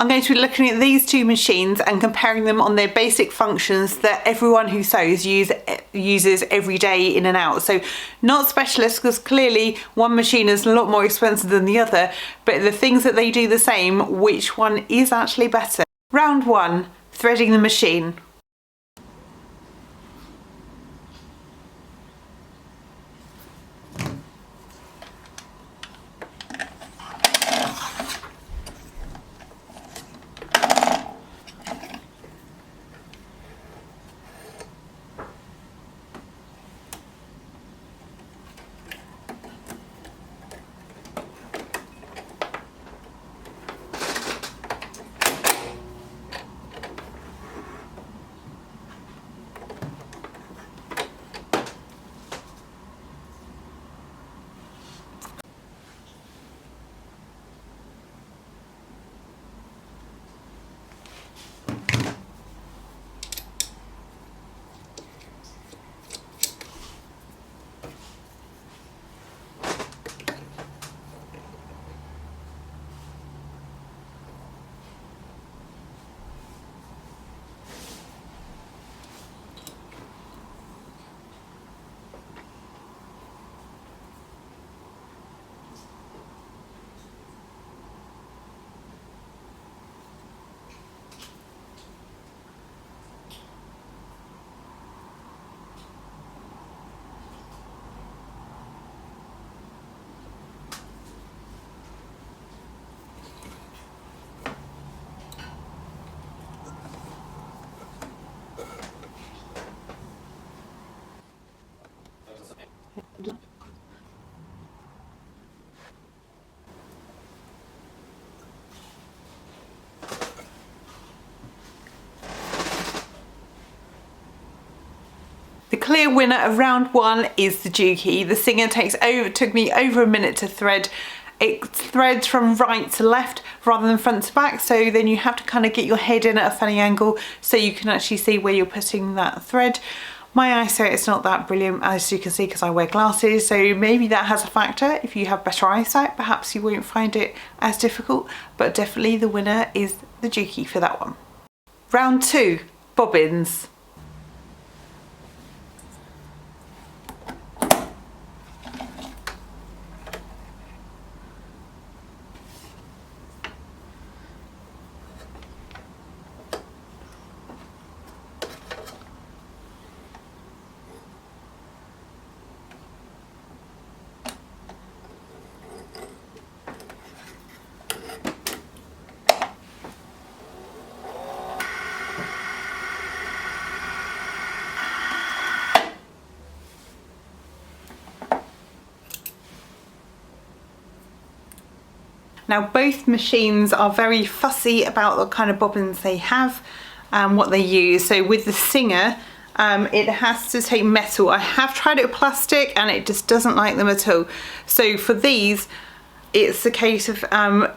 I'm going to be looking at these two machines and comparing them on their basic functions that everyone who sews uses every day in and out. So not specialists, because clearly one machine is a lot more expensive than the other, but the things that they do the same, which one is actually better. Round 1, threading the machine. The clear winner of round 1 is the Juki. The Singer took me over a minute to thread. It threads from right to left rather than front to back, so then you have to kind of get your head in at a funny angle so you can actually see where you're putting that thread. My eyesight is not that brilliant, as you can see, because I wear glasses, so maybe that has a factor. If you have better eyesight, perhaps you won't find it as difficult, but definitely the winner is the Juki for that one. Round 2, bobbins. Now both machines are very fussy about the kind of bobbins they have and what they use. So with the Singer, it has to take metal. I have tried it with plastic and it just doesn't like them at all. So for these, it's a case of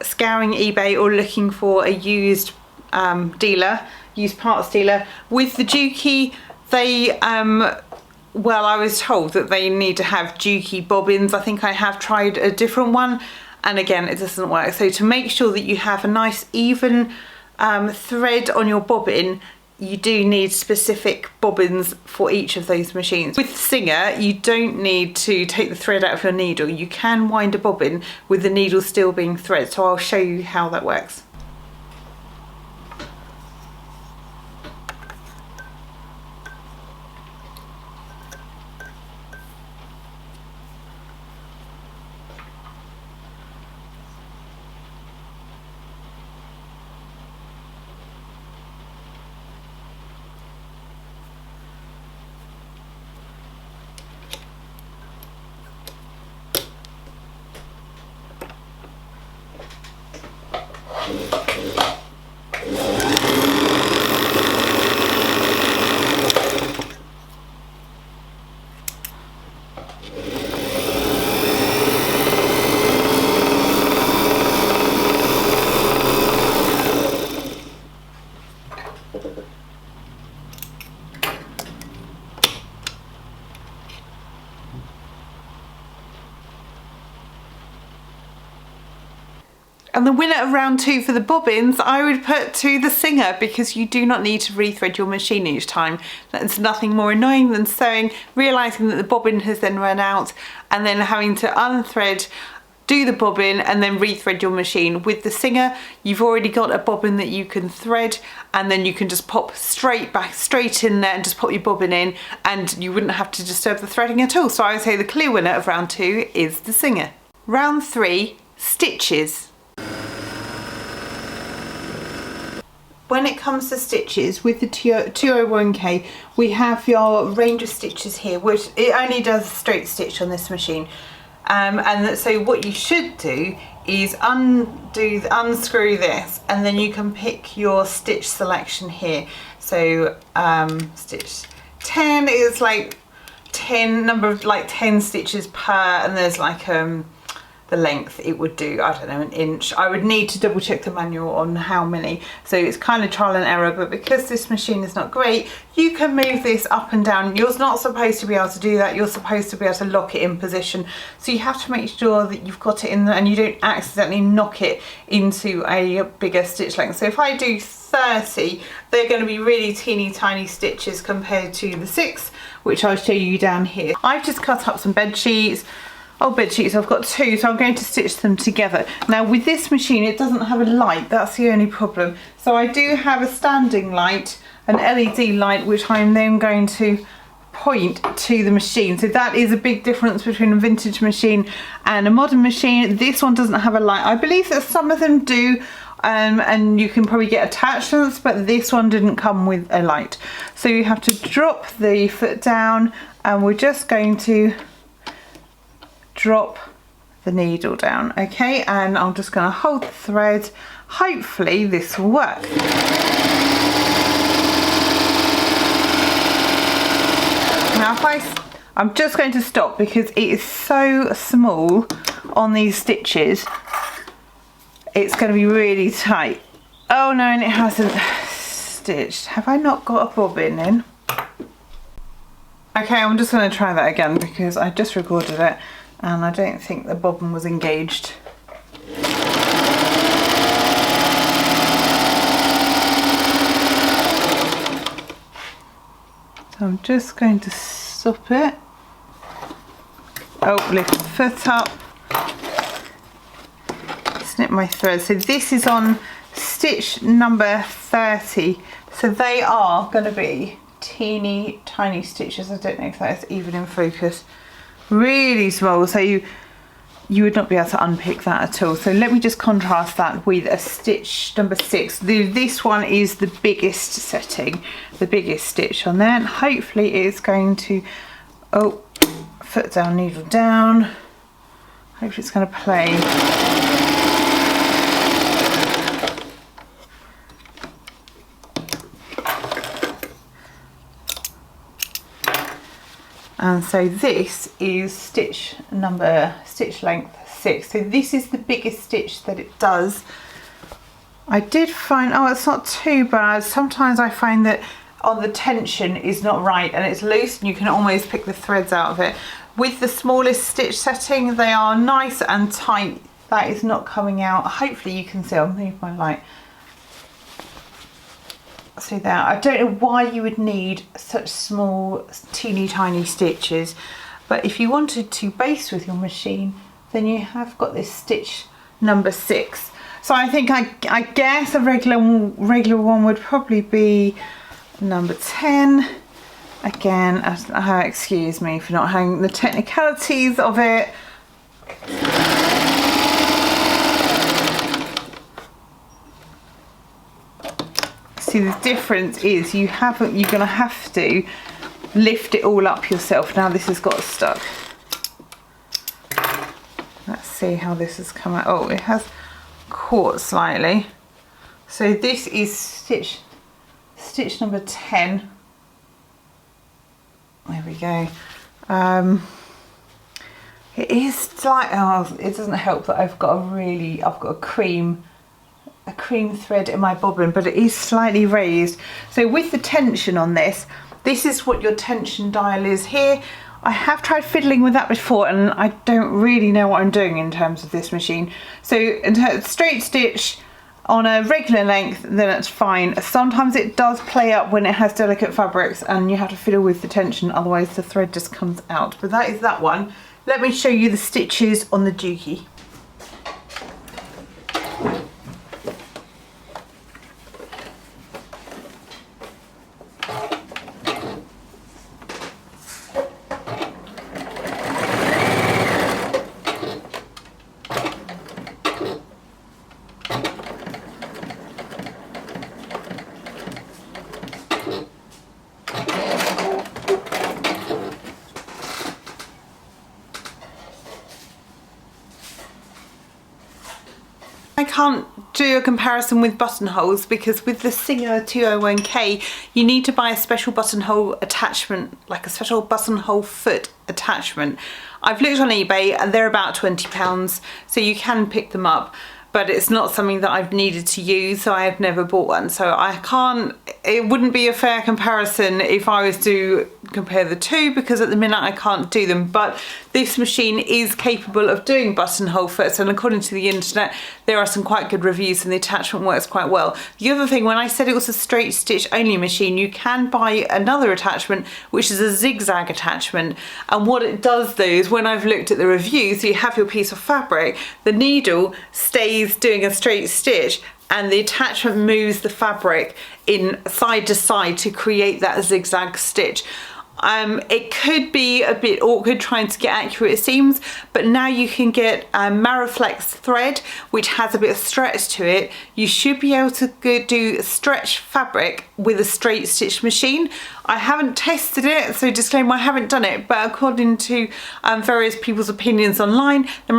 scouring eBay or looking for a used used parts dealer. With the Juki, they well, I was told that they need to have Juki bobbins. I think I have tried a different one, and again it doesn't work. So to make sure that you have a nice even thread on your bobbin, you do need specific bobbins for each of those machines. With Singer, you don't need to take the thread out of your needle. You can wind a bobbin with the needle still being thread, so I'll show you how that works. And the winner of round 2 for the bobbins, I would put to the Singer, because you do not need to rethread your machine each time. That's nothing more annoying than sewing, realising that the bobbin has then run out, and then having to unthread, do the bobbin, and then rethread your machine. With the Singer, you've already got a bobbin that you can thread, and then you can just pop straight in there and just pop your bobbin in, and you wouldn't have to disturb the threading at all. So I would say the clear winner of round 2 is the Singer. Round 3, stitches. When it comes to stitches, with the 201K, we have your range of stitches here, which it only does straight stitch on this machine. So what you should do is unscrew this, and then you can pick your stitch selection here. So stitch 10 is like 10 stitches per, and there's like the length it would do, I don't know, an inch. I would need to double check the manual on how many, so it's kind of trial and error, but because this machine is not great, you can move this up and down. You're not supposed to be able to do that. You're supposed to be able to lock it in position, so you have to make sure that you've got it in there and you don't accidentally knock it into a bigger stitch length. So if I do 30, they're going to be really teeny tiny stitches compared to the 6, which I'll show you down here. I've just cut up some bed sheets. Bed sheets, I've got 2, so I'm going to stitch them together. Now with this machine, it doesn't have a light, that's the only problem. So I do have a standing light, an LED light, which I'm then going to point to the machine. So that is a big difference between a vintage machine and a modern machine. This one doesn't have a light. I believe that some of them do, and you can probably get attachments, but this one didn't come with a light. So you have to drop the foot down, and we're just going to drop the needle down, okay, and I'm just going to hold the thread. Hopefully this will work. Now I'm just going to stop because it is so small on these stitches, it's going to be really tight. Oh no, and it hasn't stitched. Have I not got a bobbin in? Okay, I'm just going to try that again because I just recorded it and I don't think the bobbin was engaged. So I'm just going to stop it. Oh, lift the foot up. Snip my thread. So this is on stitch number 30. So they are going to be teeny tiny stitches. I don't know if that is even in focus. Really small, so you would not be able to unpick that at all. So let me just contrast that with a stitch number 6. This one is the biggest setting, the biggest stitch on there, and hopefully it's going to, oh, foot down, needle down. Hopefully it's going to play. And so this is stitch length 6. So this is the biggest stitch that it does. I did find, oh, it's not too bad. Sometimes I find that on the tension is not right and it's loose and you can almost pick the threads out of it. With the smallest stitch setting, they are nice and tight. That is not coming out. Hopefully you can see, I'll move my light. See there, I don't know why you would need such small, teeny tiny stitches, but if you wanted to baste with your machine, then you have got this stitch number 6. So I think I guess a regular one would probably be number 10. Again, excuse me for not having the technicalities of it. See, the difference is you're going to have to lift it all up yourself. Now this has got stuck. Let's see how this has come out. Oh, it has caught slightly. So this is stitch number 10. There we go. It is slight. Oh, it doesn't help that I've got a cream thread in my bobbin, but it is slightly raised. So with the tension on this is what your tension dial is here. I have tried fiddling with that before and I don't really know what I'm doing in terms of this machine. So in terms of straight stitch on a regular length, then it's fine. Sometimes it does play up when it has delicate fabrics and you have to fiddle with the tension, otherwise the thread just comes out. But that is that one. Let me show you the stitches on the Juki. I can't do a comparison with buttonholes because with the Singer 201K you need to buy a special buttonhole attachment, like a special buttonhole foot attachment. I've looked on eBay and they're about £20, so you can pick them up, but it's not something that I've needed to use, so I have never bought one. So I can't, it wouldn't be a fair comparison if I was to compare the two, because at the minute I can't do them. But this machine is capable of doing buttonhole foots, and according to the internet there are some quite good reviews and the attachment works quite well. The other thing, when I said it was a straight stitch only machine, you can buy another attachment which is a zigzag attachment, and what it does though is, when I've looked at the reviews, you have your piece of fabric, the needle stays doing a straight stitch and the attachment moves the fabric in side to side to create that zigzag stitch. It could be a bit awkward trying to get accurate seams, but now you can get Mariflex thread which has a bit of stretch to it. You should be able to do stretch fabric with a straight stitch machine. I haven't tested it, so disclaimer, I haven't done it, but according to various people's opinions online, the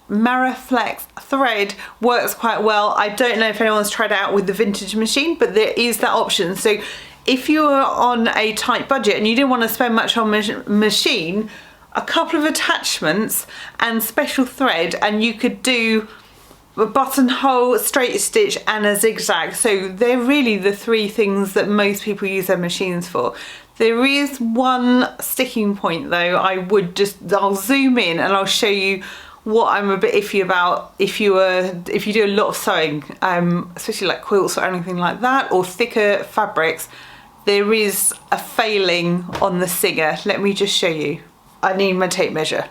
Mariflex thread works quite well. I don't know if anyone's tried it out with the vintage machine, but there is that option. So if you're on a tight budget and you didn't want to spend much on machine, a couple of attachments and special thread and you could do a buttonhole, straight stitch and a zigzag. So they're really the three things that most people use their machines for. There is one sticking point though. I'll zoom in and I'll show you what I'm a bit iffy about if you do a lot of sewing, especially like quilts or anything like that, or thicker fabrics. There is a failing on the Singer. Let me just show you. I need my tape measure.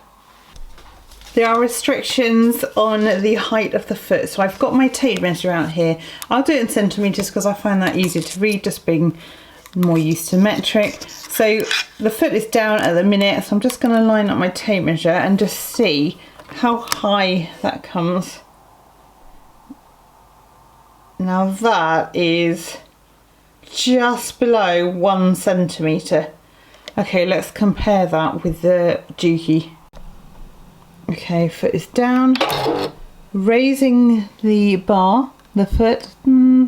There are restrictions on the height of the foot, so I've got my tape measure out here. I'll do it in centimetres because I find that easier to read, just being more used to metric. So the foot is down at the minute, so I'm just going to line up my tape measure and just see how high that comes. Now that is just below 1 centimetre. Okay, let's compare that with the Juki. Okay, foot is down. Raising the bar, the foot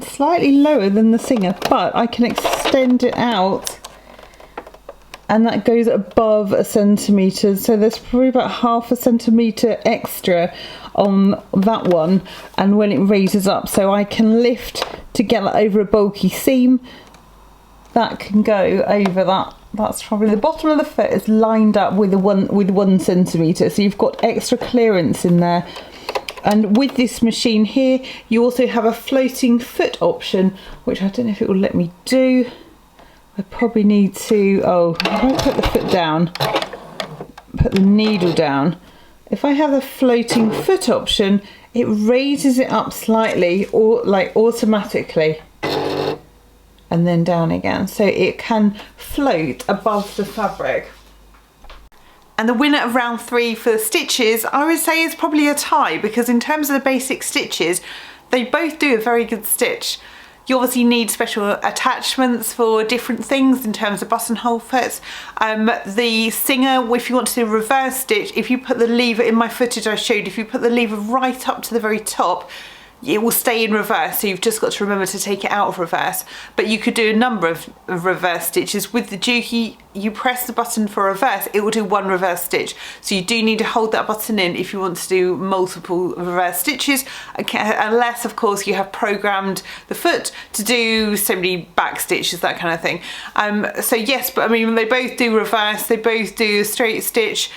slightly lower than the Singer, but I can extend it out and that goes above 1 centimetre, so there's probably about ½ centimetre extra on that one, and when it raises up, so I can lift to get that over a bulky seam, that can go over that. That's probably the bottom of the foot is lined up with 1 centimetre, so you've got extra clearance in there. And with this machine here, you also have a floating foot option, which I don't know if it will let me do. I probably need to, if I put the foot down, put the needle down. If I have a floating foot option, it raises it up slightly, or like automatically, and then down again. So it can float above the fabric. And the winner of round 3 for the stitches, I would say, is probably a tie, because in terms of the basic stitches, they both do a very good stitch. You obviously need special attachments for different things in terms of buttonhole foots. The Singer, if you want to do a reverse stitch, if you put the lever, in my footage I showed, if you put the lever right up to the very top, it will stay in reverse, so you've just got to remember to take it out of reverse. But you could do a number of reverse stitches. With the Juki, you press the button for reverse, it will do one reverse stitch. So you do need to hold that button in if you want to do multiple reverse stitches, unless of course you have programmed the foot to do so many back stitches, that kind of thing. So yes, but I mean, they both do reverse, they both do a straight stitch,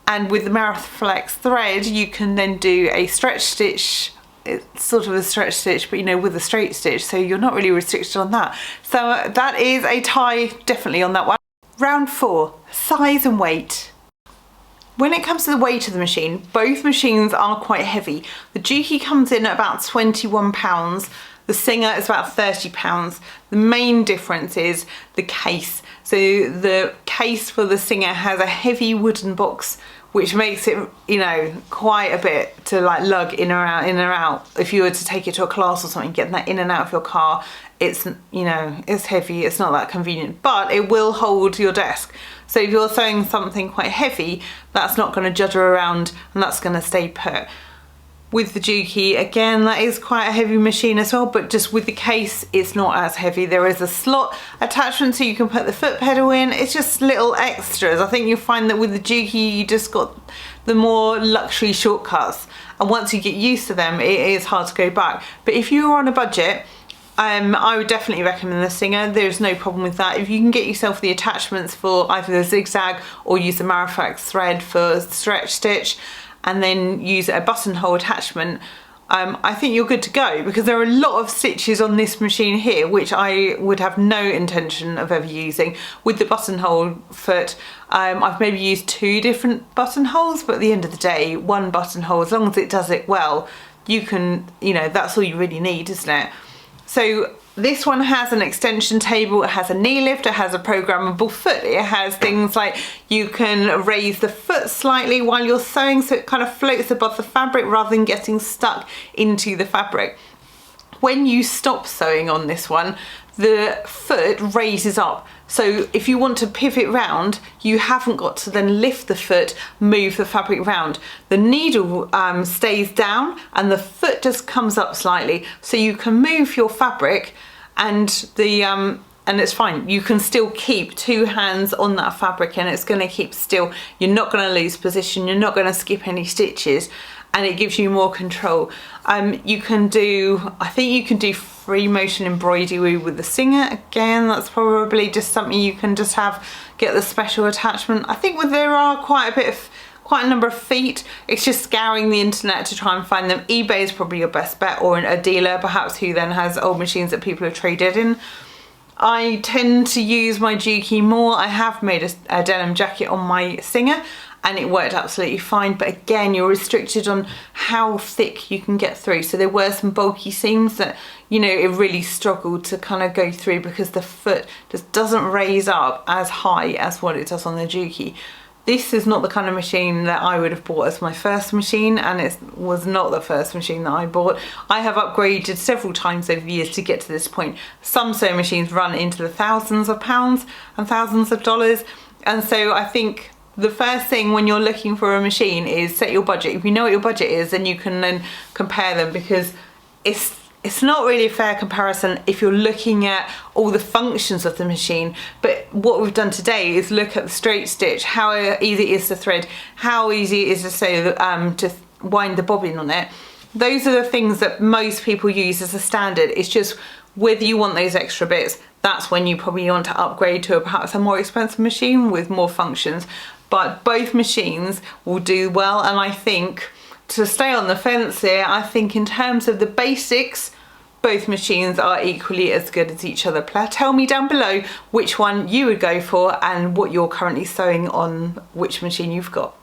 and with the Mariflex thread, you can then do a stretch stitch. It's sort of a stretch stitch, but you know, with a straight stitch, so you're not really restricted on that. So that is a tie definitely on that one. Round 4, size and weight. When it comes to the weight of the machine, both machines are quite heavy. The Juki comes in at about 21 pounds. The Singer is about 30 pounds. The main difference is the case. So the case for the Singer has a heavy wooden box, which makes it, you know, quite a bit to like lug in or out. If you were to take it to a class or something, getting that in and out of your car, it's, you know, it's heavy, it's not that convenient, but it will hold your desk. So if you're sewing something quite heavy, that's not going to judder around and that's going to stay put. With the Juki, again, that is quite a heavy machine as well, but just with the case, it's not as heavy. There is a slot attachment so you can put the foot pedal in. It's just little extras. I think you'll find that with the Juki, you just got the more luxury shortcuts. And once you get used to them, it is hard to go back. But if you're on a budget, I would definitely recommend the Singer. There's no problem with that. If you can get yourself the attachments for either the zigzag or use the Mariflex thread for stretch stitch, and then use a buttonhole attachment, I think you're good to go, because there are a lot of stitches on this machine here which I would have no intention of ever using. With the buttonhole foot, I've maybe used 2 different buttonholes, but at the end of the day, one buttonhole, as long as it does it well, you can, you know, that's all you really need, isn't it? So this one has an extension table, it has a knee lift, it has a programmable foot, it has things like you can raise the foot slightly while you're sewing so it kind of floats above the fabric rather than getting stuck into the fabric. When you stop sewing on this one, the foot raises up. So if you want to pivot round, you haven't got to then lift the foot, move the fabric round. The needle stays down and the foot just comes up slightly. So you can move your fabric and and it's fine. You can still keep 2 hands on that fabric and it's going to keep still. You're not going to lose position. You're not going to skip any stitches, and it gives you more control. You can do, I think you can do free motion embroidery with the Singer. Again, that's probably just something you can just get the special attachment. I think there are quite a number of feet. It's just scouring the internet to try and find them. eBay is probably your best bet, or a dealer perhaps who then has old machines that people have traded in. I tend to use my Juki more. I have made a denim jacket on my Singer and it worked absolutely fine, but again, you're restricted on how thick you can get through. So there were some bulky seams that, you know, it really struggled to kind of go through because the foot just doesn't raise up as high as what it does on the Juki. This is not the kind of machine that I would have bought as my first machine, and it was not the first machine that I bought. I have upgraded several times over the years to get to this point. Some sewing machines run into the thousands of pounds and thousands of dollars, and so I think the first thing when you're looking for a machine is set your budget. If you know what your budget is, then you can then compare them, because it's not really a fair comparison if you're looking at all the functions of the machine. But what we've done today is look at the straight stitch, how easy it is to thread, how easy it is to sew, to wind the bobbin on it. Those are the things that most people use as a standard. It's just whether you want those extra bits, that's when you probably want to upgrade to perhaps a more expensive machine with more functions. But both machines will do well, and I think, to stay on the fence here, I think in terms of the basics, both machines are equally as good as each other. Tell me down below which one you would go for and what you're currently sewing on, which machine you've got.